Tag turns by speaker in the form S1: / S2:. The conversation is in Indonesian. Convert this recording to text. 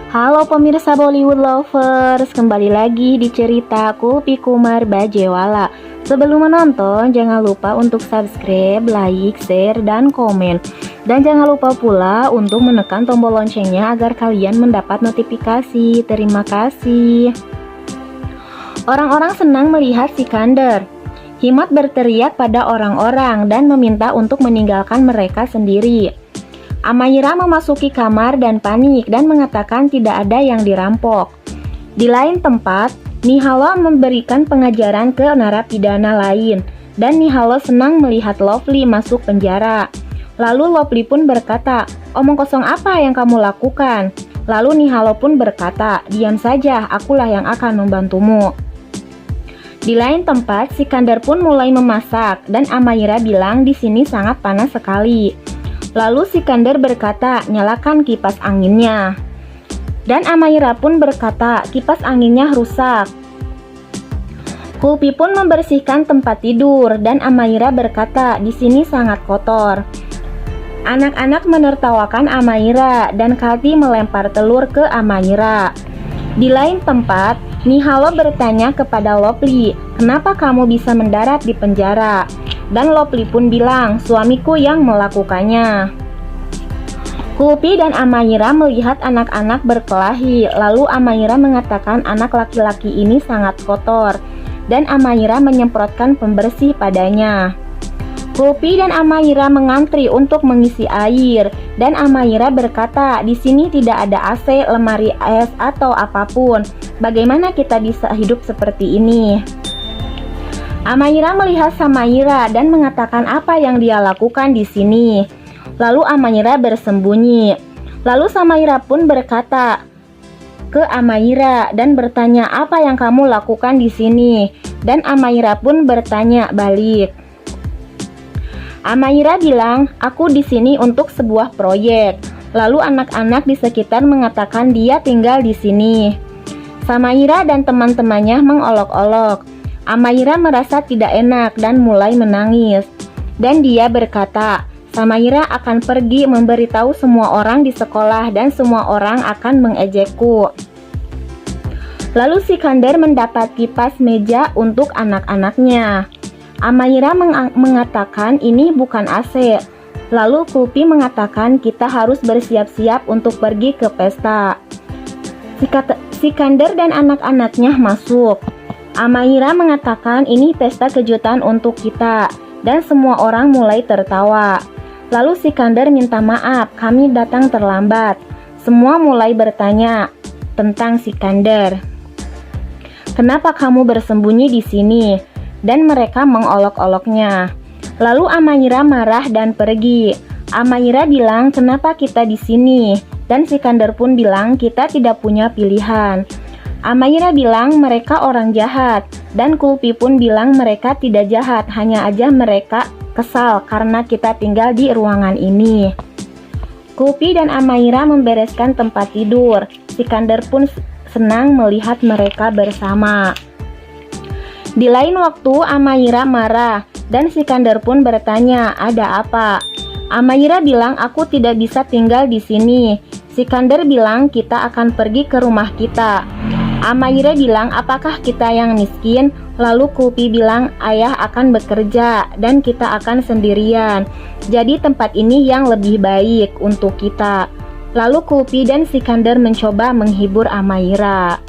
S1: Halo pemirsa Bollywood lovers, kembali lagi di ceritaku Pikumar Bajewala. Sebelum menonton, jangan lupa untuk subscribe, like, share, dan komen. Dan jangan lupa pula untuk menekan tombol loncengnya agar kalian mendapat notifikasi. Terima kasih. Orang-orang senang melihat Sikandar. Himat berteriak pada orang-orang dan meminta untuk meninggalkan mereka sendiri. Amayra memasuki kamar dan panik dan mengatakan tidak ada yang dirampok. Di lain tempat, Nihalo memberikan pengajaran ke narapidana lain dan Nihalo senang melihat Lovely masuk penjara. Lalu Lovely pun berkata, "Omong kosong apa yang kamu lakukan?" Lalu Nihalo pun berkata, "Diam saja, akulah yang akan membantumu." Di lain tempat, Sikandar pun mulai memasak dan Amayra bilang di sini sangat panas sekali. Lalu Sikandar berkata, "Nyalakan kipas anginnya." Dan Amayra pun berkata, "Kipas anginnya rusak." Kulpi pun membersihkan tempat tidur dan Amayra berkata, "Di sini sangat kotor." Anak-anak menertawakan Amayra dan Kati melempar telur ke Amayra. Di lain tempat, Nihalo bertanya kepada Lovely, "Kenapa kamu bisa mendarat di penjara?" Dan Lovely pun bilang, "Suamiku yang melakukannya." Kulpi dan Amayra melihat anak-anak berkelahi, lalu Amayra mengatakan anak laki-laki ini sangat kotor, dan Amayra menyemprotkan pembersih padanya. Kulpi dan Amayra mengantri untuk mengisi air, dan Amayra berkata, "Di sini tidak ada AC, lemari es, atau apapun. Bagaimana kita bisa hidup seperti ini?" Amayra melihat Samayra dan mengatakan apa yang dia lakukan di sini. Lalu Amayra bersembunyi. Lalu Samayra pun berkata ke Amayra dan bertanya, "Apa yang kamu lakukan di sini?" Dan Amayra pun bertanya balik. Amayra bilang, "Aku di sini untuk sebuah proyek." Lalu anak-anak di sekitar mengatakan dia tinggal di sini. Samayra dan teman-temannya mengolok-olok. Amayra merasa tidak enak dan mulai menangis. Dan dia berkata, "Samayra akan pergi memberitahu semua orang di sekolah dan semua orang akan mengejekku." Lalu Sikandar mendapat kipas meja untuk anak-anaknya. Amayra mengatakan ini bukan AC. Lalu Kulpi mengatakan kita harus bersiap-siap untuk pergi ke pesta. Sikandar dan anak-anaknya masuk. Amayra mengatakan ini pesta kejutan untuk kita, dan semua orang mulai tertawa. Lalu Sikandar minta maaf, "Kami datang terlambat." Semua mulai bertanya tentang Sikandar. "Kenapa kamu bersembunyi di sini?" Dan mereka mengolok-oloknya. Lalu Amayra marah dan pergi. Amayra bilang, "Kenapa kita di sini?" Dan Sikandar pun bilang, "Kita tidak punya pilihan." Amayra bilang mereka orang jahat, dan Kulpi pun bilang mereka tidak jahat, hanya aja mereka kesal karena kita tinggal di ruangan ini. Kulpi dan Amayra membereskan tempat tidur. Sikandar pun senang melihat mereka bersama. Di lain waktu Amayra marah, dan Sikandar pun bertanya, "Ada apa?" Amayra bilang, "Aku tidak bisa tinggal di sini." Sikandar bilang, "Kita akan pergi ke rumah kita." Amayra bilang, "Apakah kita yang miskin?" Lalu Kulpi bilang, "Ayah akan bekerja dan kita akan sendirian. Jadi tempat ini yang lebih baik untuk kita." Lalu Kulpi dan Sikandar mencoba menghibur Amayra.